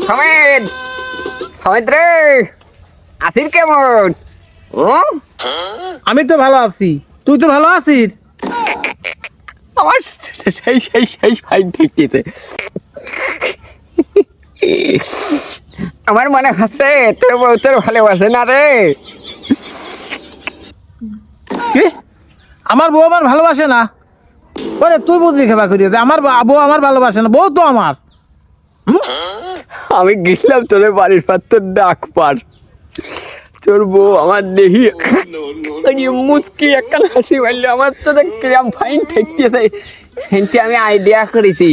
সমেত সমেত রে আসির কেমন? আমি তো ভালো আছি, তুই তো ভালো আছিস? আমার সেই সেই সেই ফাইন ঠেকতেছে। আমার মনে হচ্ছে তোর বউ তোর ভালোবাসে না রে। কি? আমার বউ আমার ভালোবাসে না? ওরে তুই বুঝলি খেবা করিয়ে আমার বউ আমার ভালোবাসে না, বউ তো আমার। আমি গেছিলাম তোর বাড়ির পার তোর ডাক পার, তোর বউ আমার দেখি মুচকি একটা হাসি মারলো। আমার তো কিরম ফাইন ঠেকতেছে। সেনটি আমি আইডিয়া করেছি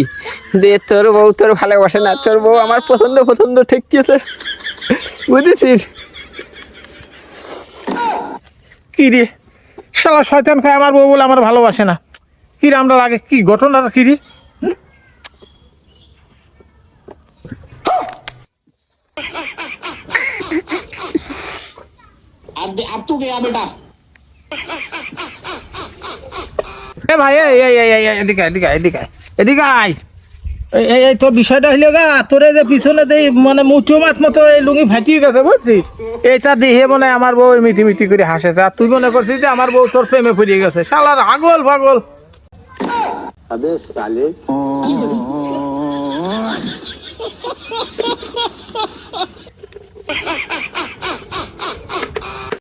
যে তোর বউ তোর ভালোবাসে না, তোর বউ আমার পছন্দ পছন্দ ঠেকতেছে, বুঝেছিস? কি রে শালা শয়তান খায়, আমার বউ বলে আমার ভালোবাসে না। কি রে আমরা লাগে, কি ঘটনাটা কি রে? अब तू गया बेटा। এ ভাই এই এই এই এই এদিকে এদিকে এদিকে এদিকে আয়। এই তোর বিষয়টা হইলো গা, তোরে যে পিছনে দেই মানে মুচো মাছ মতো এই লুঙ্গি ফাটিয়ে গেছে বুঝছিস? এটা দেখে মনে হয় আমার বউ মিটি মিটি করে হাসে, আর তুই মনে করছিস যে আমার বউ তোর প্রেমে পড়িয়ে গেছে। শালার আগল পাগল। अबे साले